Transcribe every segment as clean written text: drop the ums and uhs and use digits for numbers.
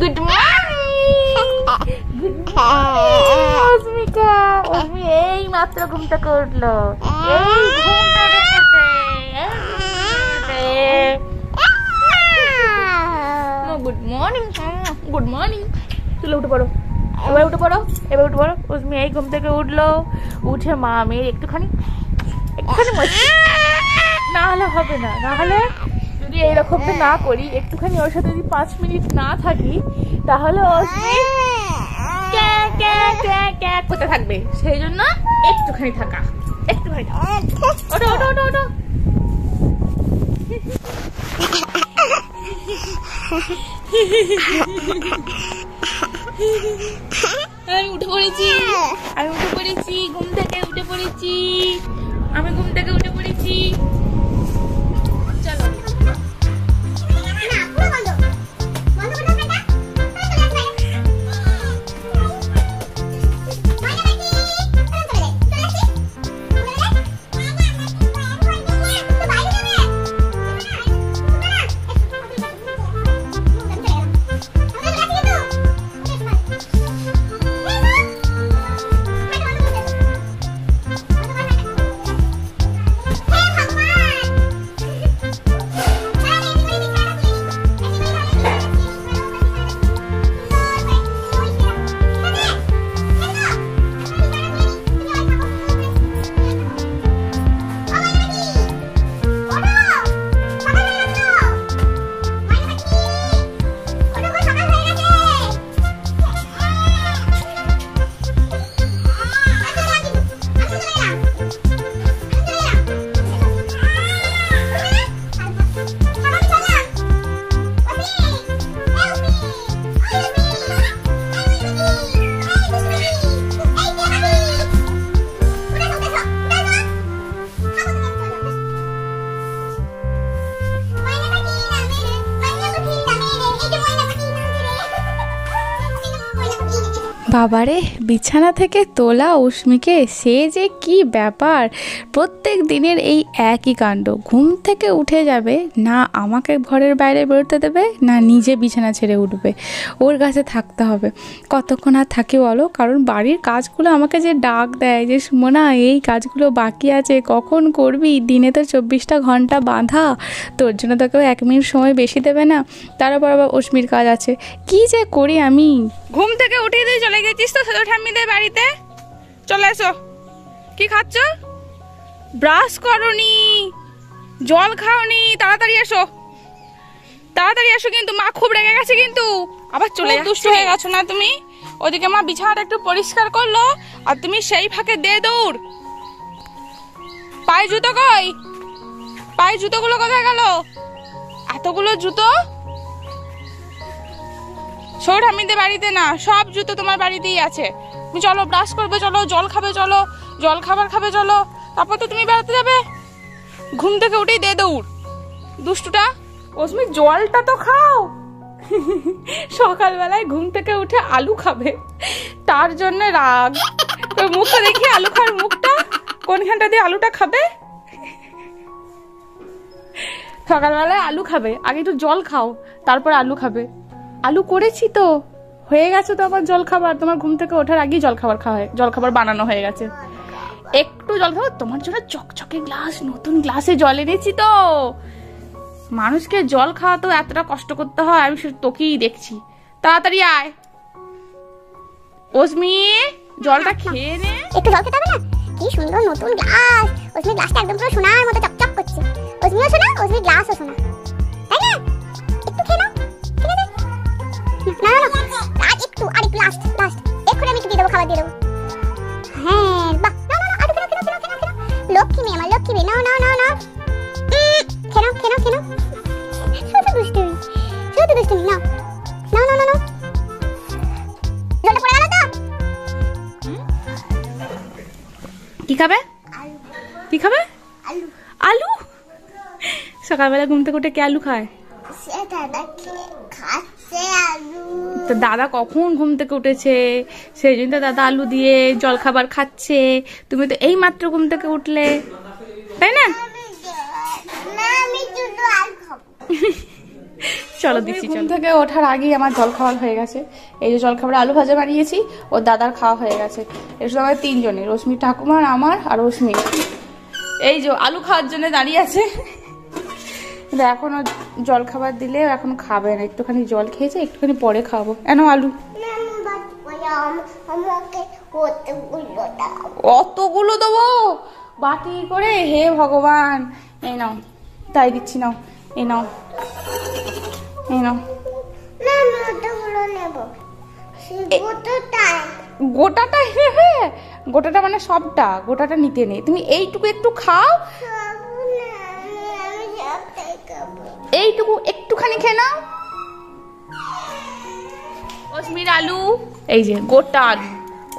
Good morning. Good morning অস্মিকা। Asmi এই মাত্র ঘুম থেকে উঠলো, এই ঘুমটা রেখেছে। Good morning, good morning. চলো উঠে পড়ো, এবার উঠে পড়ো, এবার উঠে পড়ো। অস্মি এই ঘুম থেকে উঠলো, উঠে মা মেয়ের একটুখানি মস্তি না হলে হবে না। না হলে যদি এইরকমটা না করি, একটুখানি ওর সাথে যদি 5 মিনিট না থাকি, তাহলে অস্মি করতে থাকবে। সেই জন্য একটুখানি থাকা, একটুখানি ওঠো ওঠো ওঠো ওঠো। আমি উঠে পড়েছি, আমি উঠে পড়েছি, ঘুম থেকে উঠে পড়েছি, আমি ঘুম থেকে উঠে পড়েছি। চলো বাবারে, বিছানা থেকে তোলা অস্মিকে সে যে কি ব্যাপার। প্রত্যেক দিনের এই একই কাণ্ড। ঘুম থেকে উঠে যাবে না, আমাকে ঘরের বাইরে বেরোতে দেবে না, নিজে বিছানা ছেড়ে উঠবে। ওর কাছে থাকতে হবে। কতক্ষণ আর থাকি বলো? কারণ বাড়ির কাজগুলো আমাকে যে ডাক দেয় যে সুমনা এই কাজগুলো বাকি আছে, কখন করবি? দিনে তো 24টা ঘন্টা বাঁধা, তোর জন্য তো কেউ 1 মিনিট সময় বেশি দেবে না। তারপর আবার অস্মির কাজ আছে। কি যে করি আমি। ঘুম থেকে উঠে দিয়ে চলে গেছিস তো ছোট ঠাম্মিদের বাড়িতে? চলে এসো। কি খাচ্ছ? ব্রাশ করনি, জল খাওনি, তাড়াতাড়ি এসো, তাড়াতাড়ি এসো। কিন্তু মা খুব রেগে গেছে, কিন্তু আবার চলে দুষ্ট হয়ে গেছো না তুমি? ওদিকে মা বিছানাটা একটু পরিষ্কার করলো আর তুমি সেই ফাঁকে দে দৌড়। পায়ে জুতো কই? পায়ে জুতোগুলো কোথায় গেল? এতগুলো জুতো ছোট ঠাম্মিদের বাড়িতে না, সব জুতো তোমার বাড়িতেই আছে। তুমি চলো, ব্রাশ করবে চলো, জল খাবে চলো, জল খাবার খাবে চলো, তারপর তো তুমি বেড়াতে যাবে। ঘুম থেকে উঠেই দে দৌড়, দুষ্টুটা। অস্মি জলটা তো খাও। সকালবেলায় ঘুম থেকে উঠে আলু খাবে, তার জন্য রাগ। মুখটা দেখি, আলু খাওয়ার মুখটা কোনখানটা দিয়ে আলুটা খাবে? সকালবেলায় আলু খাবে, আগে একটু জল খাও, তারপর আলু খাবে। আলু করেছি তো, হয়ে গেছে তো আবার জল খাবার। তোমার ঘুম থেকে ওঠার আগেই জল খাবার খাওয়া হয়, জল খাবার বানানো হয়ে গেছে। একটু জল খাবো, তোমার জন্য চকচকে গ্লাস, নতুন গ্লাসে জল এনেছি তো। মানুষকে জল খাওয়া তো এতটা কষ্ট করতে হয়, আমি তোকেই দেখছি। তাড়াতাড়ি আয় অস্মি, জলটা খেয়ে নে। একটু জল খেতে হবে না? কি সুন্দর নতুন গ্লাস। অস্মি গ্লাসটা একদম পুরো সোনার মতো চকচক করছে। অস্মিও সোনা, অস্মির গ্লাসও সোনা, তাই না? একটু খেয়ে নাও, খেয়ে নে। না না না, আর একটু লাস্ট লাস্ট। এক্ষুনি আমি একটু দিয়ে দেবো, খাবার দিয়ে দেবো। হ্যাঁ বাহ, না না না, আর খেয়ে নাও, খেয়ে নাও, খেয়ে নাও। লক্ষ্মী মেয়ে আমার, লক্ষ্মী মেয়ে। নাও নাও নাও নাও, খেয়ে নাও, খেয়ে নাও, খেয়ে নাও। শুধু দুষ্টুমি, শুধু দুষ্টুমি। নাও নাও নাও নাও। জলটা পড়ে গেল তো? কি খাবে? কি খাবে? আলু। আলু? সকালবেলা ঘুম থেকে উঠে কে আলু খায়? তো দাদা কখন ঘুম থেকে উঠেছে, সেই জন্য তো দাদা আলু দিয়ে জল খাবার খাচ্ছে। তুমি তো এই মাত্র ঘুম থেকে উঠলে, তাই না? চলো দিচ্ছি। ঘুম থেকে ওঠার আগেই আমার জল খাওয়া হয়ে গেছে। এই যে জল খাবার আলু ভাজা বানিয়েছি, ওর দাদার খাওয়া হয়ে গেছে। এর শুধু আমার 3 জনের, রশ্মি ঠাকুমার, আমার আর রশ্মি। এই যে আলু খাওয়ার জন্য দাঁড়িয়ে আছে, এখনো জল খাবার দিলে এখন খাবে না, একটুখানি জল খেয়েছে, একটুখানি পরে খাবো। এনো আলু। অতগুলো দেবো বাটি করে? হে ভগবান, এই নাও, তাই দিচ্ছি, নাও, এই নাও, এই নাও। গোটাটাই নেবে? গোটাটা মানে সবটা? গোটাটা নিতে নেই, তুমি এইটুকু একটু খাও, এইটুকু একটুখানি খেয়ে নাও। অস্মির আলু, এই যে গোটা আলু,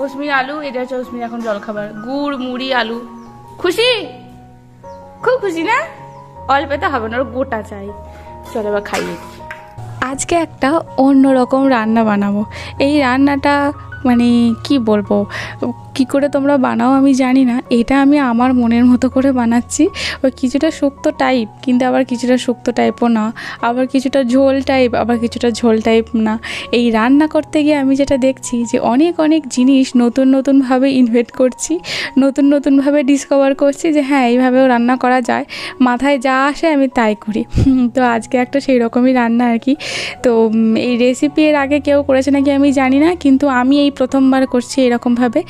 অস্মির আলু, এটা হচ্ছে অস্মির এখন জলখাবার। গুড়, মুড়ি, আলু। খুশি? খুব খুশি না? অল্পতে হবে না, ওর গোটা চাই। চলো এবার খাইয়ে দিই। আজকে একটা অন্যরকম রান্না বানাবো। এই রান্নাটা মানে কি বলবো, কি করে তোমরা বানাও আমি জানি না, এটা আমি আমার মনের মতো করে বানাচ্ছি। ওই কিছুটা শুক্তো টাইপ, কিন্তু আবার কিছুটা শুক্তো টাইপও না, আবার কিছুটা ঝোল টাইপ, আবার কিছুটা ঝোল টাইপ না। এই রান্না করতে গিয়ে আমি যেটা দেখছি যে অনেক অনেক জিনিস নতুন নতুনভাবে ইনভেন্ট করছি, নতুন নতুনভাবে ডিসকভার করছি যে হ্যাঁ এইভাবেও রান্না করা যায়, মাথায় যা আসে আমি তাই করি। তো আজকে একটা সেই রকমই রান্না আর কি। তো এই রেসিপি এর আগে কেউ করেছে নাকি আমি জানি না, কিন্তু আমি এই প্রথমবার করছি এরকমভাবে।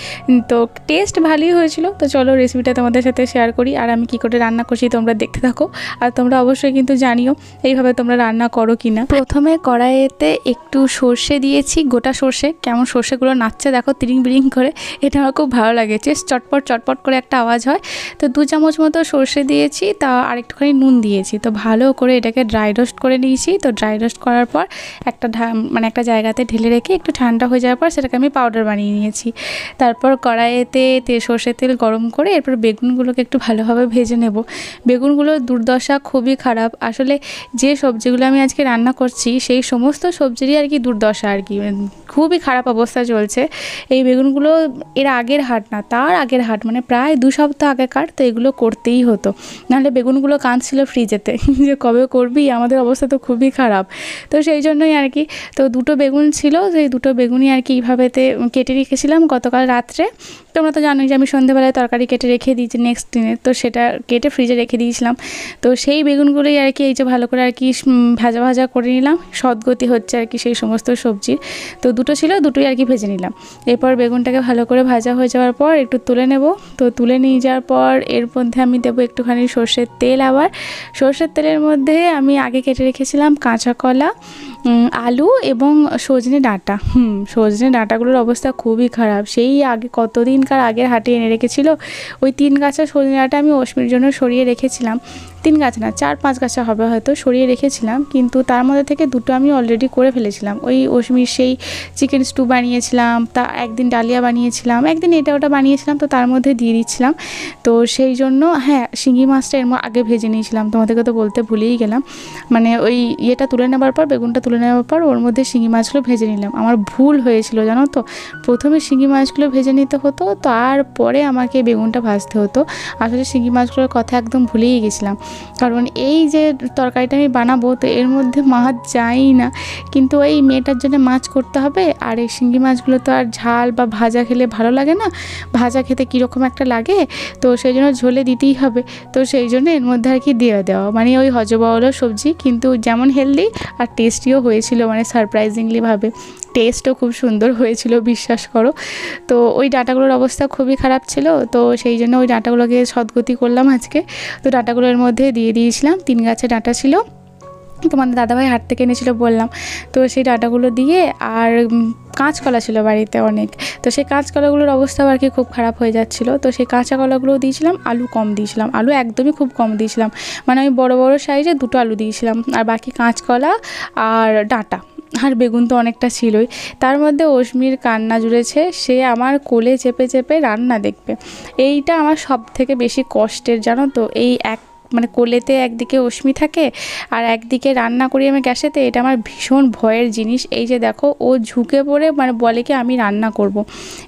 তো টেস্ট ভালোই হয়েছিল। তো চলো রেসিপিটা তোমাদের সাথে শেয়ার করি, আর আমি কি করে রান্না করছি তোমরা দেখতে থাকো। আর তোমরা অবশ্যই কিন্তু জানিও এইভাবে তোমরা রান্না করো কি না। প্রথমে কড়াইতে একটু সর্ষে দিয়েছি, গোটা সর্ষে। কেমন সর্ষেগুলো নাচছে দেখো তিরিং বিরিং করে, এটা আমার খুব ভালো লাগে, চটপট চটপট করে একটা আওয়াজ হয়। তো 2 চামচ মতো সর্ষে দিয়েছি, তা আর একটুখানি নুন দিয়েছি। তো ভালো করে এটাকে ড্রাই রোস্ট করে নিয়েছি। তো ড্রাই রোস্ট করার পর একটা জায়গাতে ঢেলে রেখে একটু ঠান্ডা হয়ে যাওয়ার পর সেটাকে আমি পাউডার বানিয়ে নিয়েছি। তারপর কড়াইতে সর্ষের তেল গরম করে এরপর বেগুনগুলোকে একটু ভালোভাবে ভেজে নেব। বেগুনগুলোর দুর্দশা খুবই খারাপ। আসলে যে সবজিগুলো আমি আজকে রান্না করছি সেই সমস্ত সবজিরই আর কি দুর্দশা আর কি, খুবই খারাপ অবস্থা চলছে। এই বেগুনগুলো এর আগের হাট না, তার আগের হাট, মানে প্রায় 2 সপ্তাহ আগেকার। তো এগুলো করতেই হতো, নাহলে বেগুনগুলো কাঁদছিল ফ্রিজেতে যে কবে করবি, আমাদের অবস্থা তো খুবই খারাপ। তো সেই জন্যই আর কি। তো 2টো বেগুন ছিল, সেই 2টো বেগুনই আর কি এইভাবেতে কেটে রেখেছিলাম গতকাল রাত্রে। তোমরা তো জানোই যে আমি সন্ধ্যেবেলায় তরকারি কেটে রেখে দিয়েছি নেক্সট দিনে, তো সেটা কেটে ফ্রিজে রেখে দিয়েছিলাম। তো সেই বেগুনগুলোই আর কি এই যে ভালো করে আর কি ভাজা ভাজা করে নিলাম। সদ্গতি হচ্ছে আর কি সেই সমস্ত সবজির। তো 2টো ছিল, 2টোই আর কি ভেজে নিলাম। এরপর বেগুনটাকে ভালো করে ভাজা হয়ে যাওয়ার পর একটু তুলে নেব। তো তুলে নিয়ে যাওয়ার পর এর মধ্যে আমি দেবো একটুখানি সর্ষের তেল। আবার সর্ষের তেলের মধ্যে আমি আগে কেটে রেখেছিলাম কাঁচা কলা, আলু এবং সজনে ডাঁটা। সজনে ডাঁটাগুলোর অবস্থা খুবই খারাপ, সেই আগে কতদিনকার আগের হাটে এনে রেখেছিল। ওই 3 গাছা সজনে ডাঁটা আমি অস্মির জন্য সরিয়ে রেখেছিলাম। 3 গাছা না, 4-5 গাছা হবে হয়তো, সরিয়ে রেখেছিলাম। কিন্তু তার মধ্যে থেকে 2টো আমি অলরেডি করে ফেলেছিলাম। ওই অস্মির সেই চিকেন স্টু বানিয়েছিলাম, তা একদিন ডালিয়া বানিয়েছিলাম, একদিন এটা ওটা বানিয়েছিলাম, তো তার মধ্যে দিয়ে দিচ্ছিলাম। তো সেই জন্য হ্যাঁ, শিঙি মাছটা এর আগে ভেজে নিয়েছিলাম, তোমাদেরকে তো বলতে ভুলেই গেলাম। মানে ওই ইয়েটা তুলে নেবার পর, বেগুনটা তুলে নেওয়ার পর ওর মধ্যে শিঙি মাছগুলো ভেজে নিলাম। আমার ভুল হয়েছিল জানো তো, প্রথমে শিঙি মাছগুলো ভেজে নিতে হতো, তারপরে আমাকে বেগুনটা ভাজতে হতো। আসলে শিঙি মাছগুলোর কথা একদম ভুলেই গেছিলাম, কারণ এই যে তরকারিটা আমি বানাবো তো এর মধ্যে মাছ যাই না, কিন্তু এই মেয়েটার জন্য মাছ করতে হবে। আর এই শিঙি মাছগুলো তো আর ঝাল বা ভাজা খেলে ভালো লাগে না, ভাজা খেতে কীরকম একটা লাগে, তো সেই জন্য ঝোলে দিতেই হবে। তো সেই জন্য এর মধ্যে আর কি দিয়ে দেওয়া, মানে ওই হজবাওয়ালো সবজি, কিন্তু যেমন হেলদি আর টেস্টিও হয়েছিল, মানে সারপ্রাইজিংলিভাবে টেস্টও খুব সুন্দর হয়েছিল, বিশ্বাস করো। তো ওই ডাঁটাগুলোর অবস্থা খুবই খারাপ ছিল, তো সেই জন্য ওই ডাঁটাগুলোকে সদ্গতি করলাম আজকে। তো ডাঁটাগুলোর মধ্যে দিয়ে দিয়েছিলাম, 3 গাছের ডাঁটা ছিল, তোমাদের দাদাভাই হাট থেকে এনেছিল বললাম। তো সেই ডাঁটাগুলো দিয়ে, আর কাঁচকলা ছিল বাড়িতে অনেক, তো সেই কাঁচকলাগুলোর অবস্থাও আর কি খুব খারাপ হয়ে যাচ্ছিলো। তো সেই কাঁচা কলাগুলোও দিয়েছিলাম, আলু কম দিয়েছিলাম, আলু একদমই খুব কম দিয়েছিলাম, মানে আমি বড় বড় সাইজে 2টো আলু দিয়েছিলাম, আর বাকি কাঁচকলা আর ডাঁটা আর বেগুন তো অনেকটা ছিলই। তার মধ্যে অস্মির কান্না জুড়েছে, সে আমার কোলে চেপে চেপে রান্না দেখবে। এইটা আমার সব থেকে বেশি কষ্টের জানো তো, এই মানে কোলেতে একদিকে অস্মি থাকে আর একদিকে রান্না করি আমি গ্যাসেতে, এটা আমার ভীষণ ভয়ের জিনিস। এই যে দেখো ও ঝুঁকে পড়ে মানে বলে কি আমি রান্না করব,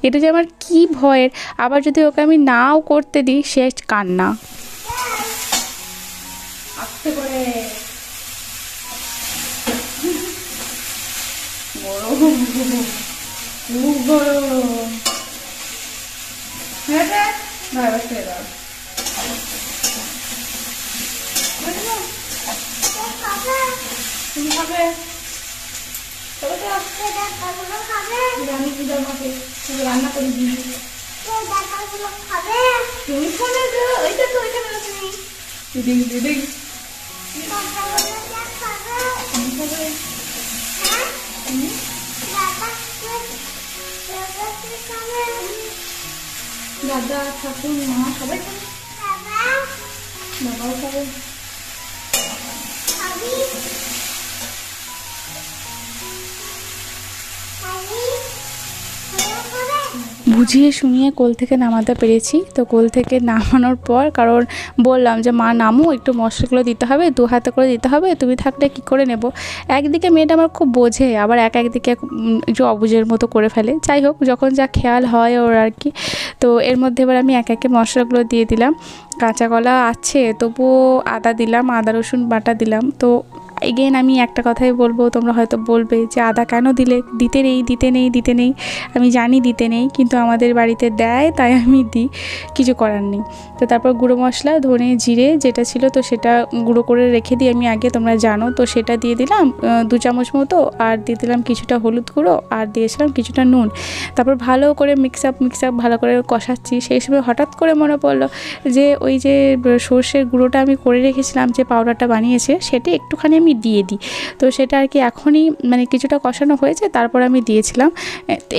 এটা যে আমার কি ভয়ের। আবার যদি ওকে আমি নাও করতে দিই সে কান্না। আস্তে করে গরম, খুব গরম। হ্যাঁ রে, ভালো খেয়ে দাও। তুমি খাবে? তবে তো আমি কি আমাকে রান্না করে দিই। তুমি খাবে তো? ওইটা তো ওইখানে আছে। দিদি দিদি দাদা ঠাকুর মা সবাই খাবে। বাবাও খাবে। বুঝিয়ে শুনিয়ে কোল থেকে নামাতে পেরেছি। তো কোল থেকে নামানোর পর কারণ বললাম যে মা নামো, একটু মশলাগুলো দিতে হবে, 2 হাতে করে দিতে হবে, তুমি থাকলে কি করে নেব। একদিকে মেয়েটা আমার খুব বোঝে, আবার একদিকে একটু অবুঝের মতো করে ফেলে। যাই হোক, যখন যা খেয়াল হয় ওর আর কি। তো এর মধ্যে এবার আমি একে মশলাগুলো দিয়ে দিলাম। কাঁচা কলা আছে, তবুও আদা দিলাম, আদা রসুন বাটা দিলাম। তো এগেন আমি একটা কথাই বলবো, তোমরা হয়তো বলবে যে আদা কেন দিলে, দিতে নেই। আমি জানি দিতে নেই, কিন্তু আমাদের বাড়িতে দেয় তাই আমি দিই, কিছু করার নেই। তো তারপর গুঁড়ো মশলা, ধনে জিরে যেটা ছিল তো সেটা গুঁড়ো করে রেখে দিই আমি আগে, তোমরা জানো। তো সেটা দিয়ে দিলাম 2 চামচ মতো, আর দিয়ে দিলাম কিছুটা হলুদ গুঁড়ো, আর দিয়েছিলাম কিছুটা নুন। তারপর ভালো করে মিক্স আপ ভালো করে কষাচ্ছি। সেই সময় হঠাৎ করে মনে পড়লো যে ওই যে সর্ষের গুঁড়োটা আমি করে রেখেছিলাম, যে পাউডারটা বানিয়েছে, সেটা একটুখানি আমি দিয়ে দিই। তো সেটা আর কি এখনই মানে কিছুটা কষানো হয়েছে, তারপর আমি দিয়েছিলাম।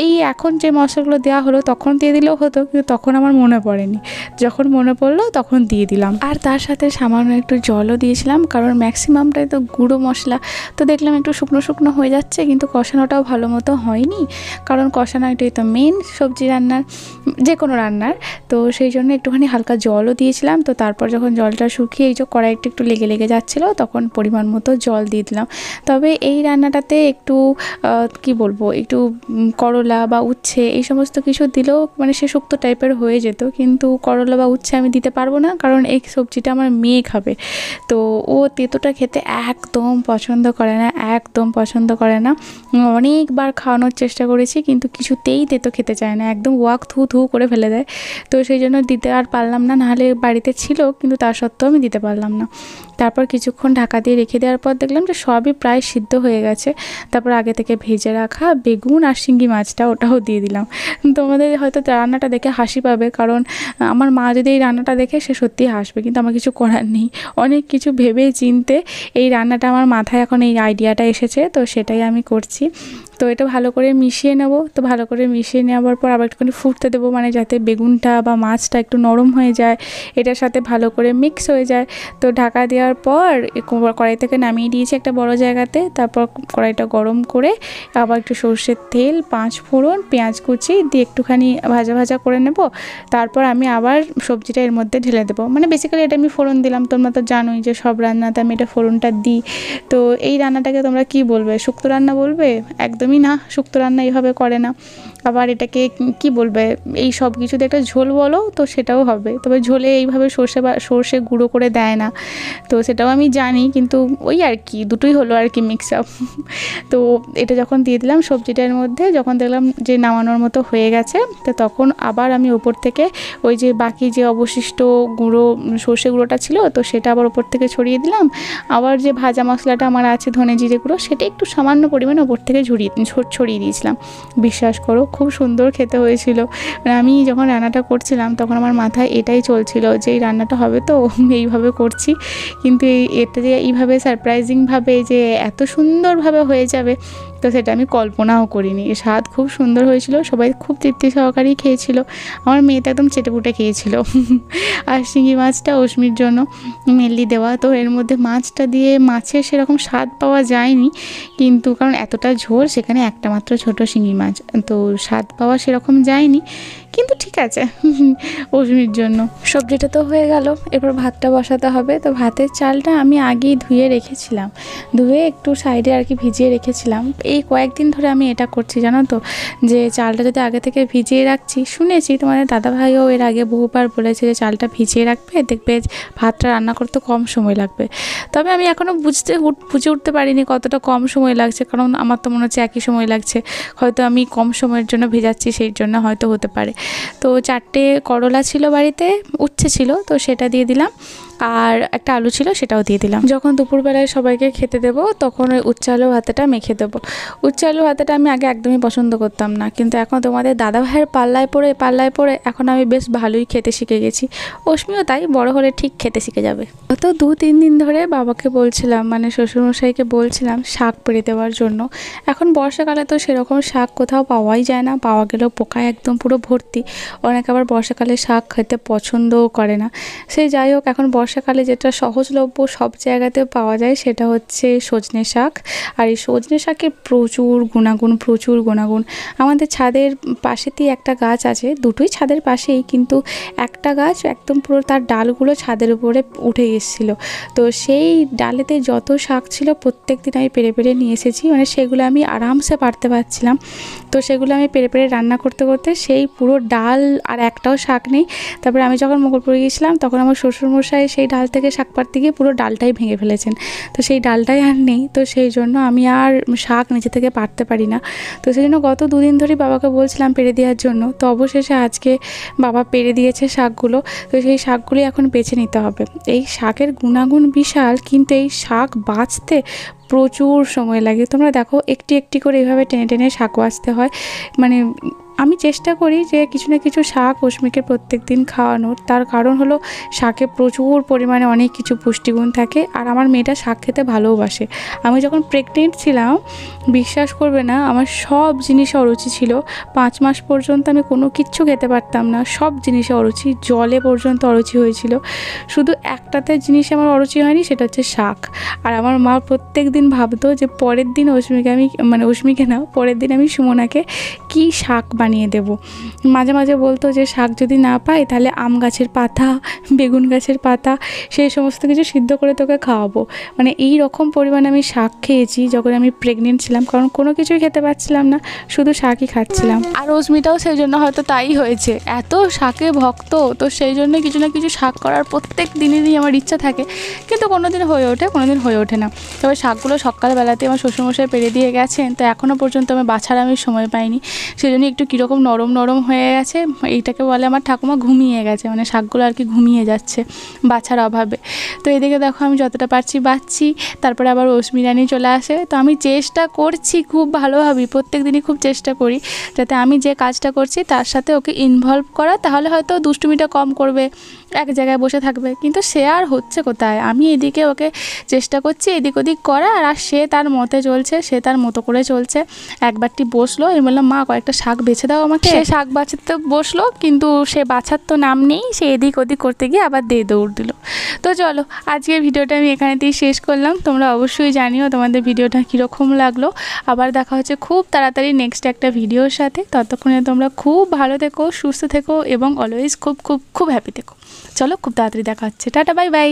এই এখন যে মশলাগুলো দেওয়া হলো তখন দিয়ে দিলেও হতো, কিন্তু তখন আমার মনে পড়েনি। যখন মনে পড়লো তখন দিয়ে দিলাম। আর তার সাথে সামান্য একটু জলও দিয়েছিলাম, কারণ ম্যাক্সিমামটাই তো গুঁড়ো মশলা। তো দেখলাম একটু শুকনো হয়ে যাচ্ছে, কিন্তু কষানোটাও ভালো মতো হয়নি, কারণ কষানো এটাই তো মেন সবজি রান্নার, যে কোনো রান্নার। তো সেই জন্য একটুখানি হালকা জলও দিয়েছিলাম। তো তারপর যখন জলটা শুকিয়ে এই যে কড়াইটা একটু লেগে যাচ্ছিলো, তখন পরিমাণ মতো জল দিয়ে দিলাম। তবে এই রান্নাটাতে একটু কি বলবো, একটু করলা বা উচ্ছে এই সমস্ত কিছু দিলেও মানে সে শুক্তো টাইপের হয়ে যেত, কিন্তু করলা বা উচ্ছে আমি দিতে পারবো না, কারণ এই সবজিটা আমার মেয়ে খাবে। তো ও তেঁতোটা খেতে একদম পছন্দ করে না। অনেকবার খাওয়ানোর চেষ্টা করেছি, কিন্তু কিছুতেই তেঁতো খেতে চায় না, একদম ওয়াক থু করে ফেলে দেয়। তো সেই জন্য দিতে আর পারলাম না, নাহলে বাড়িতে ছিল, কিন্তু তা সত্ত্বেও আমি দিতে পারলাম না। তারপর কিছুক্ষণ ঢাকা দিয়ে রেখে দেওয়ার পর দেখলাম যে সবই প্রায় সিদ্ধ হয়ে গেছে। তারপর আগে থেকে ভেজে রাখা বেগুন আর শিঙ্গি মাছটা, ওটাও দিয়ে দিলাম। তোমাদের হয়তো রান্নাটা দেখে হাসি পাবে, কারণ আমার মা যদি এই রান্নাটা দেখে সে সত্যিই হাসবে, কিন্তু আমার কিছু করার নেই। অনেক কিছু ভেবে চিনতে এই রান্নাটা আমার মাথায় এখন এই আইডিয়াটা এসেছে, তো সেটাই আমি করছি। তো এটা ভালো করে মিশিয়ে নেব। তো ভালো করে মিশিয়ে নেওয়ার পর আবার একটুখানি ফুটতে দেবো, মানে যাতে বেগুনটা বা মাছটা একটু নরম হয়ে যায়, এটার সাথে ভালো করে মিক্স হয়ে যায়। তো ঢাকা দেওয়ার পর কড়াই থেকে নামিয়ে দিয়েছি একটা বড় জায়গাতে। তারপর কড়াইটা গরম করে আবার একটু সর্ষের তেল, 5 ফোড়ন, পেঁয়াজ কুচি দিয়ে একটুখানি ভাজা করে নেব। তারপর আমি আবার সবজিটা এর মধ্যে ঢেলে দেবো। মানে বেসিক্যালি এটা আমি ফোড়ন দিলাম, তোমরা তো জানোই যে সব রান্নাতে আমি এটা ফোড়নটা দিই। তো এই রান্নাটাকে তোমরা কি বলবে, শুক্তো রান্না বলবে? একদমই না, শুক্তো রান্না এইভাবে করে না। আবার এটাকে কি বলবে, এই সব কিছুতে একটা ঝোল বলো তো সেটাও হবে, তবে ঝোলে এইভাবে সর্ষে গুঁড়ো করে দেয় না। তো সেটাও আমি জানি, কিন্তু ওই আর কি দুটোই হলো আর কি মিক্স আপ। তো এটা যখন দিয়ে দিলাম সবজিটার মধ্যে, যখন দেখলাম যে নামানোর মতো হয়ে গেছে, তো তখন আবার আমি ওপর থেকে ওই যে বাকি যে অবশিষ্ট সর্ষে গুঁড়োটা ছিল, তো সেটা আবার ওপর থেকে ছড়িয়ে দিলাম। আবার যে ভাজা মশলাটা আমার আছে ধনে জিরে গুঁড়ো, সেটা একটু সামান্য পরিমাণে ওপর থেকে ছড়িয়ে দিয়েছিলাম। বিশ্বাস করো খুব সুন্দর খেতে হয়েছিল। মানে আমি যখন রান্নাটা করছিলাম তখন আমার মাথায় এটাই চলছিল যে এই রান্নাটা হবে তো এইভাবে করছি, কিন্তু এটা যে এইভাবে সারপ্রাইজিংভাবে যে এত সুন্দরভাবে হয়ে যাবে, তো সেটা আমি কল্পনাও করিনি। স্বাদ খুব সুন্দর হয়েছিল, সবাই খুব তৃপ্তি সহকারেই খেয়েছিল। আমার মেয়ে তো একদম চেটেপুটে খেয়েছিল। আর শিঙি মাছটা অস্মির জন্য মেনলি দেওয়া, তো এর মধ্যে মাছটা দিয়ে মাছের সেরকম স্বাদ পাওয়া যায়নি, কিন্তু কারণ এতটা ঝোল, সেখানে একটা মাত্র ছোটো শিঙি মাছ, তো স্বাদ পাওয়া সেরকম যায়নি, কিন্তু ঠিক আছে অস্মির জন্য। সবজিটা তো হয়ে গেল, এরপর ভাতটা বসাতে হবে। তো ভাতের চালটা আমি আগেই ধুয়ে রেখেছিলাম, ধুয়ে একটু সাইডে আর কি ভিজিয়ে রেখেছিলাম। এই কয়েকদিন ধরে আমি এটা করছি জানো তো, যে চালটা যদি আগে থেকে ভিজিয়ে রাখছি, শুনেছি তোমাদের দাদাভাইও এর আগে বহুবার বলেছে যে চালটা ভিজিয়ে রাখবে, দেখবে ভাতটা রান্না করতে কম সময় লাগবে। তবে আমি এখনও বুঝে উঠতে পারিনি কতটা কম সময় লাগছে, কারণ আমার তো মনে হচ্ছে একই সময় লাগছে, হয়তো আমি কম সময়ের জন্য ভেজাচ্ছি সেই জন্য হয়তো হতে পারে। তো 4টে করলা ছিল বাড়িতে, উচ্ছে ছিল, তো সেটা দিয়ে দিলাম, আর একটা আলু ছিল সেটাও দিয়ে দিলাম। যখন দুপুরবেলায় সবাইকে খেতে দেবো তখন ওই উচ্ছে আলু ভাতেটা মেখে দেবো। উচ্ছে আলু ভাতেটা আমি আগে একদমই পছন্দ করতাম না, কিন্তু এখন তোমাদের দাদাভাইয়ের পাল্লায় পড়ে এখন আমি বেশ ভালোই খেতে শিখে গেছি। অশ্মিও তাই, বড় হলে ঠিক খেতে শিখে যাবে। গত 2-3 দিন ধরে বাবাকে বলছিলাম, মানে শ্বশুরমশাইকে বলছিলাম শাক পেড়ে দেওয়ার জন্য। এখন বর্ষাকালে তো সেরকম শাক কোথাও পাওয়াই যায় না, পাওয়া গেলেও পোকায় একদম পুরো ভর্তি। অনেকে আবার বর্ষাকালে শাক খেতে পছন্দও করে না। সেই যাই হোক, এখন বর্ষাকালে যেটা সহজলভ্য সব জায়গাতে পাওয়া যায় সেটা হচ্ছে সজনে শাক। আর এই সজনে শাকের প্রচুর গুণাগুণ। আমাদের ছাদের পাশেতেই একটা গাছ আছে, দুটোই ছাদের পাশেই, কিন্তু একটা গাছ একদম পুরো তার ডালগুলো ছাদের উপরে উঠে এসেছিলো। তো সেই ডালেতে যত শাক ছিল প্রত্যেক দিন আমি পেড়ে নিয়ে এসেছি, মানে সেগুলো আমি আরামসে পারতে পারছিলাম। তো সেগুলো আমি পেড়ে রান্না করতে সেই পুরো ডাল আর একটাও শাক নেই। তারপরে আমি যখন মোগলপুরে গিয়েছিলাম তখন আমার শ্বশুরমশাই সেই ডাল থেকে শাক পাড়তে গিয়ে পুরো ডালটাই ভেঙে ফেলেছেন। তো সেই ডালটাই আর নেই, তো সেই জন্য আমি আর শাক নিচে থেকে পারতে পারি না। তো সেই জন্য গত 2 দিন ধরেই বাবাকে বলছিলাম পেড়ে দেওয়ার জন্য। তো অবশেষে আজকে বাবা পেড়ে দিয়েছে শাকগুলো। তো সেই শাকগুলি এখন বেছে নিতে হবে। এই শাকের গুণাগুণ বিশাল, কিন্তু এই শাক বাছতে প্রচুর সময় লাগে। তোমরা দেখো একটি করে এইভাবে টেনে শাক বাছতে হয়। মানে আমি চেষ্টা করি যে কিছু না কিছু শাক অশ্মিকে প্রত্যেক দিন খাওয়ানোর। তার কারণ হলো শাকে প্রচুর পরিমাণে অনেক কিছু পুষ্টিগুণ থাকে, আর আমার মেয়েটা শাক খেতে ভালোবাসে। আমি যখন প্রেগনেন্ট ছিলাম, বিশ্বাস করবে না, আমার সব জিনিসে অরুচি ছিল। 5 মাস পর্যন্ত আমি কোনো কিচ্ছু খেতে পারতাম না, সব জিনিসে অরুচি, জলে পর্যন্ত অরুচি হয়েছিল। শুধু একটাতে জিনিসে আমার অরুচি হয়নি, সেটা হচ্ছে শাক। আর আমার মা প্রত্যেক দিন ভাবতো যে পরের দিন পরের দিন আমি সুমনাকে কি শাক বানিয়ে দেব। মাঝে মাঝে বলতো যে শাক যদি না পাই তাহলে আম গাছের পাতা, বেগুন গাছের পাতা, সেই সমস্ত কিছু সিদ্ধ করে তোকে খাওয়াবো। মানে এই রকম পরিমাণে আমি শাক খেয়েছি যখন আমি প্রেগনেন্ট ছিলাম, কারণ কোনো কিছুই খেতে পারছিলাম না, শুধু শাকই খাচ্ছিলাম। আর অস্মিতাও সেই জন্য হয়তো তাই হয়েছে, এত শাকে ভক্ত। তো সেই জন্য কিছু না কিছু শাক করার প্রত্যেক দিনেরই আমার ইচ্ছা থাকে, কিন্তু কোনো দিন হয়ে ওঠে না। তবে শাকগুলো সকালবেলাতে আমার শ্বশুরমশাই পেড়ে দিয়ে গেছেন, তো এখনও পর্যন্ত আমি বাছার আমি সময় পাইনি। সেই জন্য একটু কীরকম নরম হয়ে গেছে, এইটাকে বলে আমার ঠাকুমা ঘুমিয়ে গেছে, মানে শাকগুলো আর কি ঘুমিয়ে যাচ্ছে বাছার অভাবে। তো এদিকে দেখো আমি যতটা পারছি বাছছি, তারপরে আবার অশ্মি রানী চলে আসে। তো আমি চেষ্টা করছি খুব ভালোভাবে, প্রত্যেক দিনই খুব চেষ্টা করি যাতে আমি যে কাজটা করছি তার সাথে ওকে ইনভলভ করা, তাহলে হয়তো দুষ্টুমিটা কম করবে, এক জায়গায় বসে থাকবে। কিন্তু সে আর হচ্ছে কোথায়, আমি এদিকে ওকে চেষ্টা করছি এদিক ওদিক করা, আর সে তার মতে চলছে, সে তার মতো করে চলছে। একবারটি বসলো, আমি বললাম মা কয়েকটা শাক বেছে দাও আমাকে। সে শাক বাছাতে বসলো, কিন্তু সে বাছার তো নাম নেই, সে এদিক ওদিক করতে গিয়ে আবার দৌড় দিল। তো চলো আজকের ভিডিওটা আমি এখানেতেই শেষ করলাম। তোমরা অবশ্যই জানিও তোমাদের ভিডিওটা কীরকম লাগলো। আবার দেখা হচ্ছে খুব তাড়াতাড়ি নেক্সট একটা ভিডিওর সাথে। ততক্ষণে তোমরা খুব ভালো থেকো, সুস্থ থেকো এবং অলওয়েজ খুব খুব খুব হ্যাপি থেকো। চলো খুব তাড়াতাড়ি দেখা হচ্ছে, টাটা বাই বাই।